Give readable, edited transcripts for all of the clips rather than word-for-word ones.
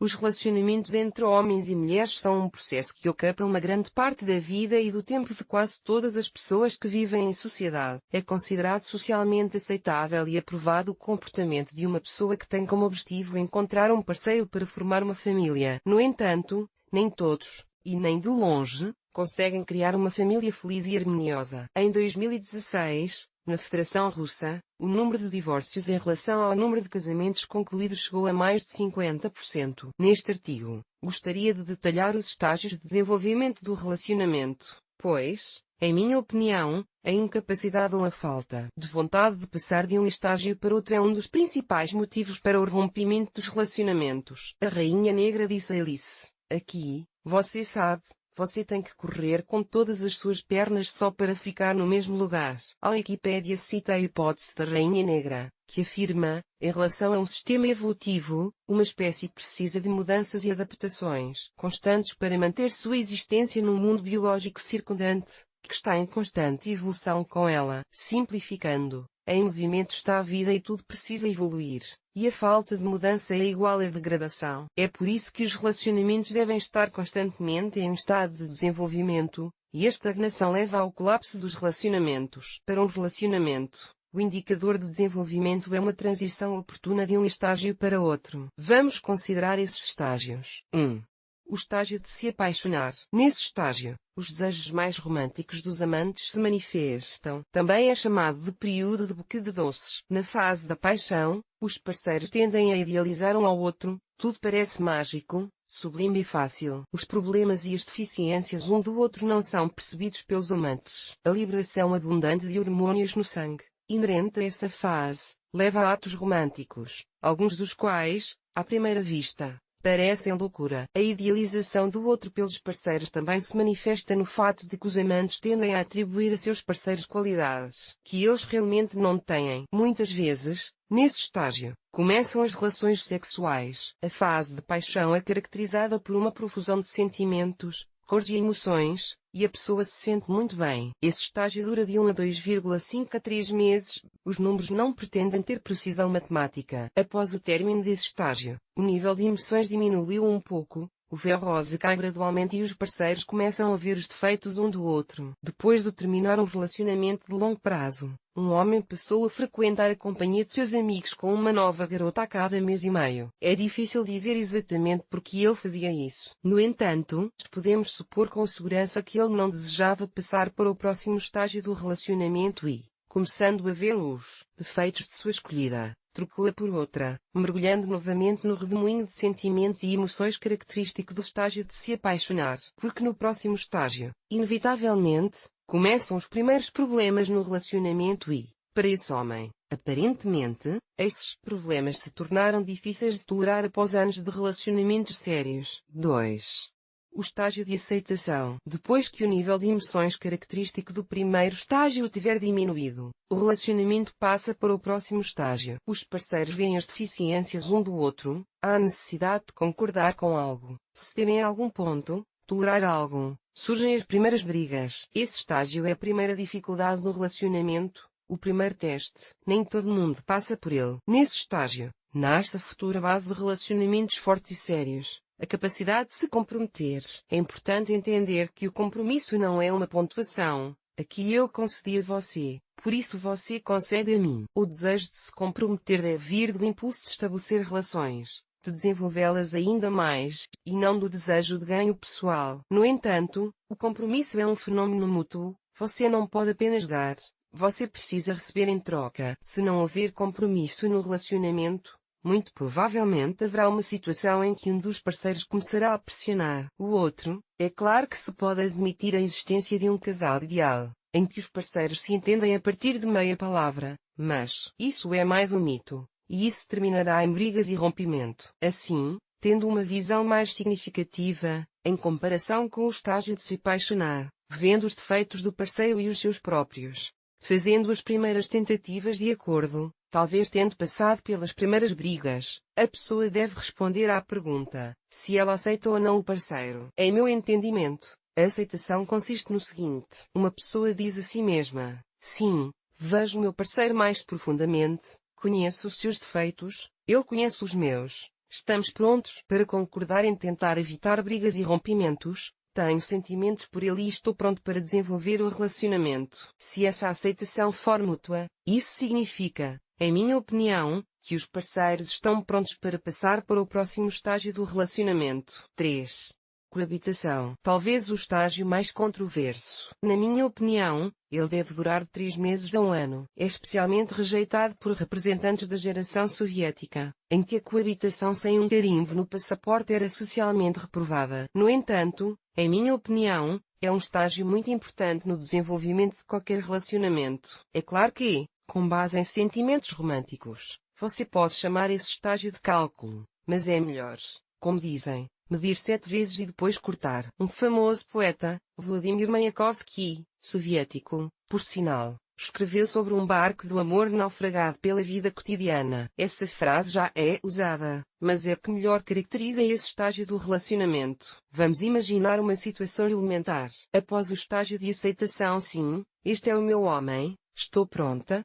Os relacionamentos entre homens e mulheres são um processo que ocupa uma grande parte da vida e do tempo de quase todas as pessoas que vivem em sociedade. É considerado socialmente aceitável e aprovado o comportamento de uma pessoa que tem como objetivo encontrar um parceiro para formar uma família. No entanto, nem todos, e nem de longe, conseguem criar uma família feliz e harmoniosa. Em 2016, na Federação Russa, o número de divórcios em relação ao número de casamentos concluídos chegou a mais de 50%. Neste artigo, gostaria de detalhar os estágios de desenvolvimento do relacionamento, pois, em minha opinião, a incapacidade ou a falta de vontade de passar de um estágio para outro é um dos principais motivos para o rompimento dos relacionamentos. A Rainha Negra disse a Alice: aqui, você sabe, você tem que correr com todas as suas pernas só para ficar no mesmo lugar. A Wikipédia cita a hipótese da Rainha Negra, que afirma, em relação a um sistema evolutivo, uma espécie precisa de mudanças e adaptações constantes para manter sua existência no mundo biológico circundante, que está em constante evolução com ela. Simplificando, em movimento está a vida e tudo precisa evoluir. E a falta de mudança é igual à degradação. É por isso que os relacionamentos devem estar constantemente em um estado de desenvolvimento, e a estagnação leva ao colapso dos relacionamentos. Para um relacionamento, o indicador de desenvolvimento é uma transição oportuna de um estágio para outro. Vamos considerar esses estágios. 1. O estágio de se apaixonar. Nesse estágio, os desejos mais românticos dos amantes se manifestam. Também é chamado de período de buquê de doces. Na fase da paixão, os parceiros tendem a idealizar um ao outro, tudo parece mágico, sublime e fácil. Os problemas e as deficiências um do outro não são percebidos pelos amantes. A liberação abundante de hormônios no sangue, inerente a essa fase, leva a atos românticos, alguns dos quais, à primeira vista, parecem loucura. A idealização do outro pelos parceiros também se manifesta no fato de que os amantes tendem a atribuir a seus parceiros qualidades que eles realmente não têm. Muitas vezes, nesse estágio, começam as relações sexuais. A fase de paixão é caracterizada por uma profusão de sentimentos, cores e emoções, e a pessoa se sente muito bem. Esse estágio dura de 1 a 2,5 a 3 meses. Os números não pretendem ter precisão matemática. Após o término desse estágio, o nível de emoções diminuiu um pouco, o véu rosa cai gradualmente e os parceiros começam a ver os defeitos um do outro. Depois de terminar um relacionamento de longo prazo, um homem passou a frequentar a companhia de seus amigos com uma nova garota a cada mês e meio. É difícil dizer exatamente por que ele fazia isso. No entanto, podemos supor com segurança que ele não desejava passar para o próximo estágio do relacionamento e, começando a ver os defeitos de sua escolhida, trocou-a por outra, mergulhando novamente no redemoinho de sentimentos e emoções característico do estágio de se apaixonar. Porque no próximo estágio, inevitavelmente, começam os primeiros problemas no relacionamento e, para esse homem, aparentemente, esses problemas se tornaram difíceis de tolerar após anos de relacionamentos sérios. 2. O estágio de aceitação. Depois que o nível de emoções característico do primeiro estágio tiver diminuído, o relacionamento passa para o próximo estágio. Os parceiros veem as deficiências um do outro, há a necessidade de concordar com algo, ceder em algum ponto, tolerar algo. Surgem as primeiras brigas. Esse estágio é a primeira dificuldade no relacionamento, o primeiro teste. Nem todo mundo passa por ele. Nesse estágio, nasce a futura base de relacionamentos fortes e sérios. A capacidade de se comprometer. É importante entender que o compromisso não é uma pontuação. Aqui eu concedi a você, por isso você concede a mim. O desejo de se comprometer deve vir do impulso de estabelecer relações, de desenvolvê-las ainda mais, e não do desejo de ganho pessoal. No entanto, o compromisso é um fenômeno mútuo. Você não pode apenas dar, você precisa receber em troca. Se não houver compromisso no relacionamento, muito provavelmente haverá uma situação em que um dos parceiros começará a pressionar o outro. É claro que se pode admitir a existência de um casal ideal, em que os parceiros se entendem a partir de meia palavra, mas isso é mais um mito, e isso terminará em brigas e rompimento. Assim, tendo uma visão mais significativa, em comparação com o estágio de se apaixonar, vendo os defeitos do parceiro e os seus próprios, fazendo as primeiras tentativas de acordo, talvez tendo passado pelas primeiras brigas, a pessoa deve responder à pergunta, se ela aceita ou não o parceiro. Em meu entendimento, a aceitação consiste no seguinte: uma pessoa diz a si mesma, sim, vejo o meu parceiro mais profundamente, conheço os seus defeitos, ele conhece os meus, Estamos prontos para concordar em tentar evitar brigas e rompimentos. Tenho sentimentos por ele e estou pronto para desenvolver o relacionamento. Se essa aceitação for mútua, isso significa, em minha opinião, que os parceiros estão prontos para passar para o próximo estágio do relacionamento. 3. Coabitação. Talvez o estágio mais controverso. Na minha opinião, ele deve durar de 3 meses a 1 ano. É especialmente rejeitado por representantes da geração soviética, em que a coabitação sem um carimbo no passaporte era socialmente reprovada. No entanto, em minha opinião, é um estágio muito importante no desenvolvimento de qualquer relacionamento. É claro que, com base em sentimentos românticos, você pode chamar esse estágio de cálculo, mas é melhor, como dizem, medir 7 vezes e depois cortar. Um famoso poeta, Vladimir Mayakovsky, soviético, por sinal, escreveu sobre um barco do amor naufragado pela vida cotidiana. Essa frase já é usada, mas é que melhor caracteriza esse estágio do relacionamento. Vamos imaginar uma situação elementar. Após o estágio de aceitação, sim, este é o meu homem, estou pronta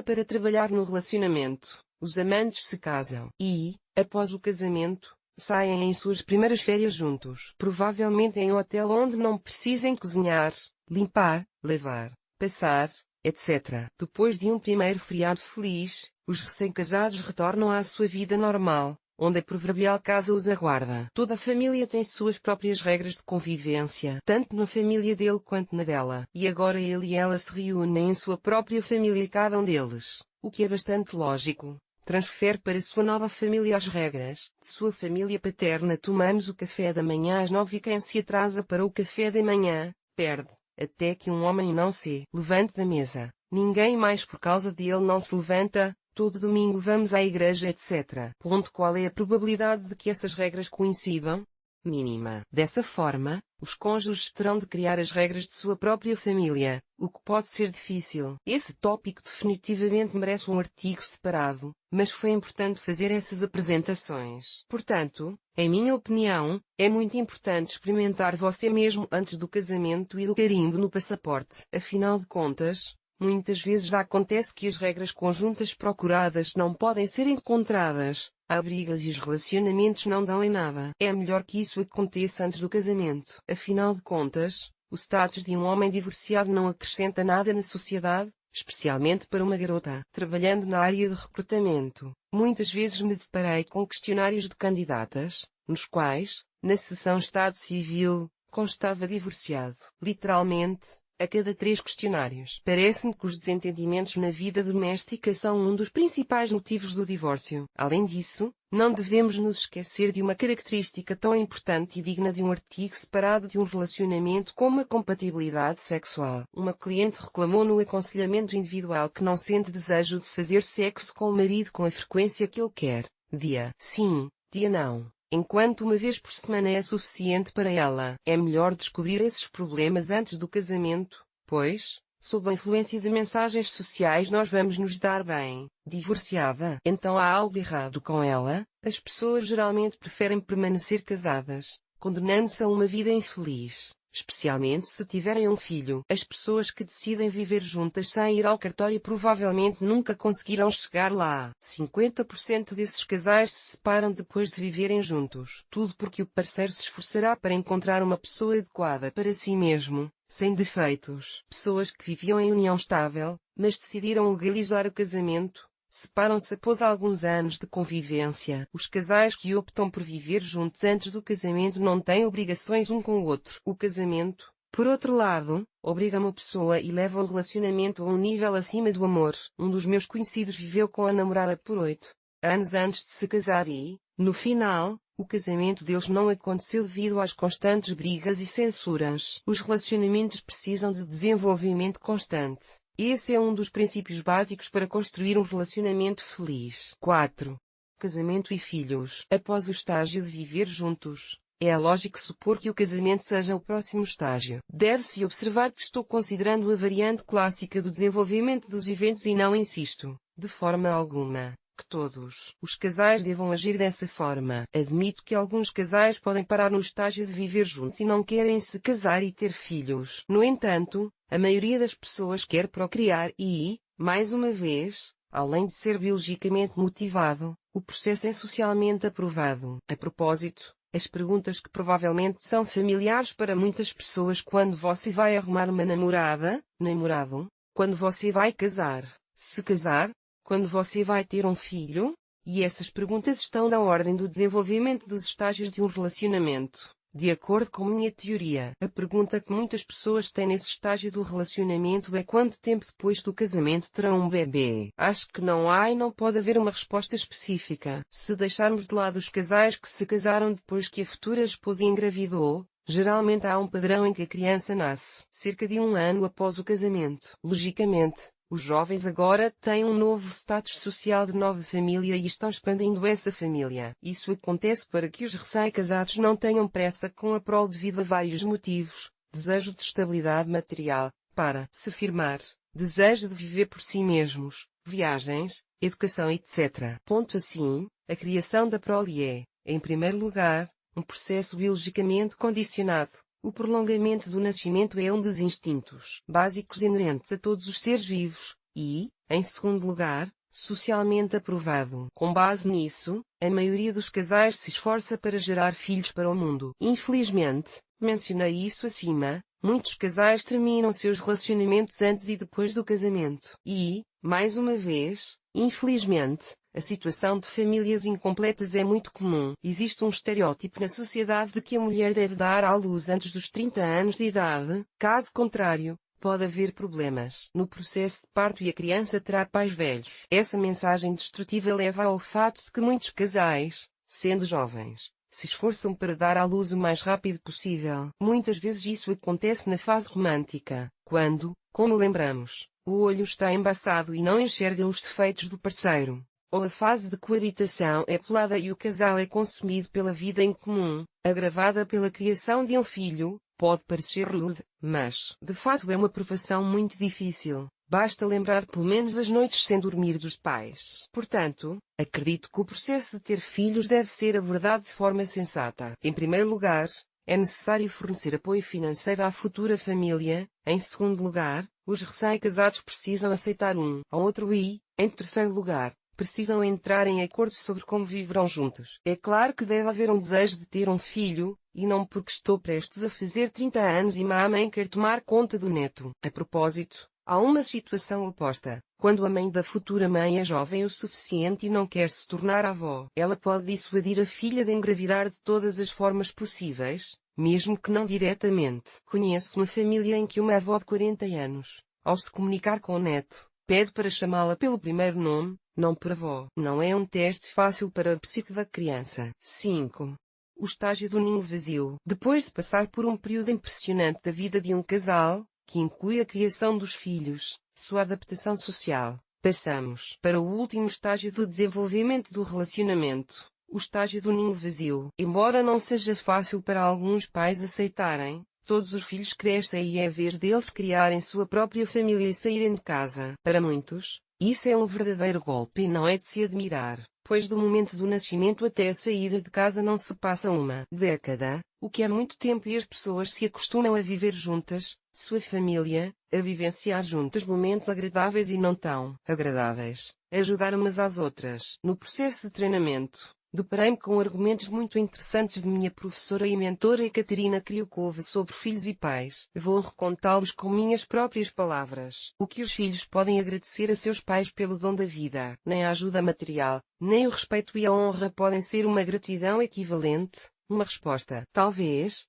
para trabalhar no relacionamento. Os amantes se casam e, após o casamento, saem em suas primeiras férias juntos. Provavelmente em um hotel onde não precisem cozinhar, limpar, lavar, passar, etc. Depois de um primeiro feriado feliz, os recém-casados retornam à sua vida normal, onde a proverbial casa os aguarda. Toda a família tem suas próprias regras de convivência, tanto na família dele quanto na dela. E agora ele e ela se reúnem em sua própria família, cada um deles, o que é bastante lógico. Transfere para sua nova família as regras. De sua família paterna tomamos o café da manhã às 9 e quem se atrasa para o café da manhã, perde. Até que um homem não se levante da mesa. Ninguém mais por causa dele não se levanta. Todo domingo vamos à igreja, etc. Qual é a probabilidade de que essas regras coincidam? Mínima. Dessa forma, os cônjuges terão de criar as regras de sua própria família, o que pode ser difícil. Esse tópico definitivamente merece um artigo separado, mas foi importante fazer essas apresentações. Portanto, em minha opinião, é muito importante experimentar você mesmo antes do casamento e do carimbo no passaporte. Afinal de contas, muitas vezes acontece que as regras conjuntas procuradas não podem ser encontradas. Há brigas e os relacionamentos não dão em nada. É melhor que isso aconteça antes do casamento. Afinal de contas, o status de um homem divorciado não acrescenta nada na sociedade, especialmente para uma garota. Trabalhando na área de recrutamento, muitas vezes me deparei com questionários de candidatas, nos quais, na seção Estado Civil, constava divorciado. Literalmente, a cada 3 questionários. Parece-me que os desentendimentos na vida doméstica são um dos principais motivos do divórcio. Além disso, não devemos nos esquecer de uma característica tão importante e digna de um artigo separado de um relacionamento como a compatibilidade sexual. Uma cliente reclamou no aconselhamento individual que não sente desejo de fazer sexo com o marido com a frequência que ele quer. Dia sim, dia não. Enquanto uma vez por semana é suficiente para ela. É melhor descobrir esses problemas antes do casamento, pois, sob a influência de mensagens sociais nós vamos nos dar bem. Divorciada? Então há algo errado com ela? As pessoas geralmente preferem permanecer casadas, condenando-se a uma vida infeliz. Especialmente se tiverem um filho. As pessoas que decidem viver juntas sem ir ao cartório provavelmente nunca conseguirão chegar lá. 50% desses casais se separam depois de viverem juntos. Tudo porque o parceiro se esforçará para encontrar uma pessoa adequada para si mesmo, sem defeitos. Pessoas que viviam em união estável, mas decidiram legalizar o casamento, separam-se após alguns anos de convivência. Os casais que optam por viver juntos antes do casamento não têm obrigações um com o outro. O casamento, por outro lado, obriga uma pessoa e leva o relacionamento a um nível acima do amor. Um dos meus conhecidos viveu com a namorada por 8 anos antes de se casar e, no final, o casamento deles não aconteceu devido às constantes brigas e censuras. Os relacionamentos precisam de desenvolvimento constante. Esse é um dos princípios básicos para construir um relacionamento feliz. 4. Casamento e filhos. Após o estágio de viver juntos, é lógico supor que o casamento seja o próximo estágio. Deve-se observar que estou considerando a variante clássica do desenvolvimento dos eventos e não insisto, de forma alguma, que todos os casais devam agir dessa forma. Admito que alguns casais podem parar no estágio de viver juntos e não querem se casar e ter filhos. No entanto, a maioria das pessoas quer procriar e, mais uma vez, Além de ser biologicamente motivado, o processo é socialmente aprovado. A propósito, as perguntas que provavelmente são familiares para muitas pessoas: quando você vai arrumar uma namorada, namorado? Quando você vai casar, se casar? Quando você vai ter um filho? E essas perguntas estão na ordem do desenvolvimento dos estágios de um relacionamento. De acordo com minha teoria, a pergunta que muitas pessoas têm nesse estágio do relacionamento é: quanto tempo depois do casamento terão um bebê? Acho que não há e não pode haver uma resposta específica. Se deixarmos de lado os casais que se casaram depois que a futura esposa engravidou, geralmente há um padrão em que a criança nasce cerca de 1 ano após o casamento. Logicamente, os jovens agora têm um novo status social de nova família e estão expandindo essa família. Isso acontece para que os recém-casados não tenham pressa com a prole devido a vários motivos: desejo de estabilidade material, para se firmar, desejo de viver por si mesmos, viagens, educação, etc. Assim, a criação da prole é, em primeiro lugar, um processo biologicamente condicionado. O prolongamento do nascimento é um dos instintos básicos inerentes a todos os seres vivos, e, em segundo lugar, socialmente aprovado. Com base nisso, a maioria dos casais se esforça para gerar filhos para o mundo. Infelizmente, mencionei isso acima, muitos casais terminam seus relacionamentos antes e depois do casamento. E, mais uma vez, infelizmente, a situação de famílias incompletas é muito comum. Existe um estereótipo na sociedade de que a mulher deve dar à luz antes dos 30 anos de idade, caso contrário, pode haver problemas no processo de parto e a criança terá pais velhos. Essa mensagem destrutiva leva ao fato de que muitos casais, sendo jovens, se esforçam para dar à luz o mais rápido possível. Muitas vezes isso acontece na fase romântica, quando, como lembramos, o olho está embaçado e não enxerga os defeitos do parceiro. Ou a fase de coabitação é pelada e o casal é consumido pela vida em comum, agravada pela criação de um filho. Pode parecer rude, mas, de fato, é uma provação muito difícil. Basta lembrar pelo menos as noites sem dormir dos pais. Portanto, acredito que o processo de ter filhos deve ser abordado de forma sensata. Em primeiro lugar, é necessário fornecer apoio financeiro à futura família. Em segundo lugar, os recém-casados precisam aceitar um ao outro e, em terceiro lugar, precisam entrar em acordo sobre como viverão juntos. É claro que deve haver um desejo de ter um filho, e não porque estou prestes a fazer 30 anos e a mãe quer tomar conta do neto. A propósito, há uma situação oposta. Quando a mãe da futura mãe é jovem o suficiente e não quer se tornar avó, ela pode dissuadir a filha de engravidar de todas as formas possíveis, mesmo que não diretamente. Conheço uma família em que uma avó de 40 anos, ao se comunicar com o neto, pede para chamá-la pelo primeiro nome, não por avó. Não é um teste fácil para a psique da criança. 5. O estágio do ninho vazio. Depois de passar por um período impressionante da vida de um casal, que inclui a criação dos filhos, sua adaptação social, passamos para o último estágio do desenvolvimento do relacionamento, o estágio do ninho vazio. Embora não seja fácil para alguns pais aceitarem, todos os filhos crescem e é a vez deles criarem sua própria família e saírem de casa. Para muitos, isso é um verdadeiro golpe e não é de se admirar, pois do momento do nascimento até a saída de casa não se passa uma década, o que é muito tempo e as pessoas se acostumam a viver juntas, sua família, a vivenciar juntas momentos agradáveis e não tão agradáveis, a ajudar umas às outras. No processo de treinamento, deparei-me com argumentos muito interessantes de minha professora e mentora Ekaterina Kryukova sobre filhos e pais. Vou recontá-los com minhas próprias palavras. O que os filhos podem agradecer a seus pais pelo dom da vida, nem a ajuda material, nem o respeito e a honra podem ser uma gratidão equivalente. Uma resposta: talvez,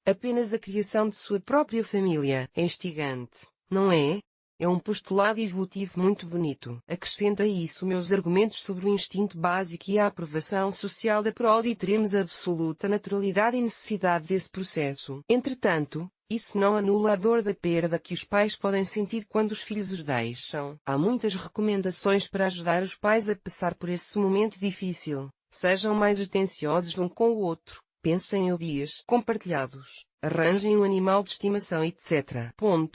apenas a criação de sua própria família. É instigante, não é? É um postulado evolutivo muito bonito. Acrescenta a isso meus argumentos sobre o instinto básico e a aprovação social da prole e teremos a absoluta naturalidade e necessidade desse processo. Entretanto, isso não anula a dor da perda que os pais podem sentir quando os filhos os deixam. Há muitas recomendações para ajudar os pais a passar por esse momento difícil. Sejam mais atenciosos um com o outro. Pensem em hobbies compartilhados. Arranjem um animal de estimação, etc.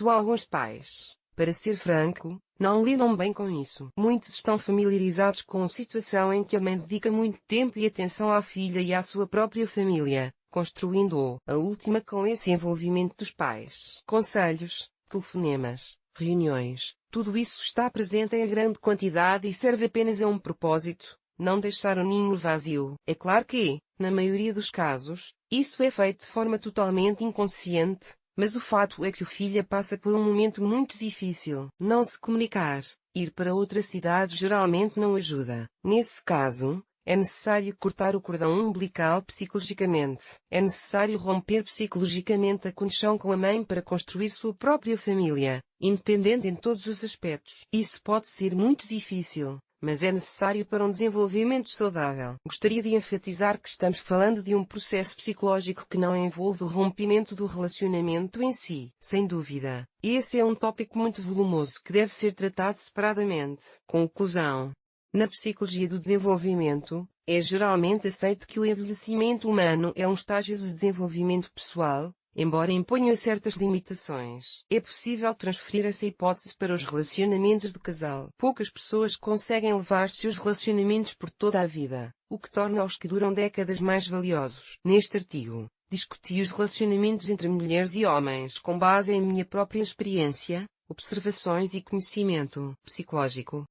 Alguns pais, para ser franco, não lidam bem com isso. Muitos estão familiarizados com a situação em que a mãe dedica muito tempo e atenção à filha e à sua própria família, construindo a última com esse envolvimento dos pais. Conselhos, telefonemas, reuniões, Tudo isso está presente em grande quantidade e serve apenas a um propósito: não deixar o ninho vazio. É claro que, na maioria dos casos, isso é feito de forma totalmente inconsciente, mas o fato é que o filho passa por um momento muito difícil. Não se comunicar, ir para outra cidade geralmente não ajuda. Nesse caso, é necessário cortar o cordão umbilical psicologicamente. É necessário romper psicologicamente a conexão com a mãe para construir sua própria família, independente em todos os aspectos. Isso pode ser muito difícil, mas é necessário para um desenvolvimento saudável. Gostaria de enfatizar que estamos falando de um processo psicológico que não envolve o rompimento do relacionamento em si. Sem dúvida, esse é um tópico muito volumoso que deve ser tratado separadamente. Conclusão. Na psicologia do desenvolvimento, é geralmente aceito que o envelhecimento humano é um estágio de desenvolvimento pessoal, embora imponha certas limitações. É possível transferir essa hipótese para os relacionamentos do casal. Poucas pessoas conseguem levar seus relacionamentos por toda a vida, o que torna os que duram décadas mais valiosos. Neste artigo, discuti os relacionamentos entre mulheres e homens com base em minha própria experiência, observações e conhecimento psicológico.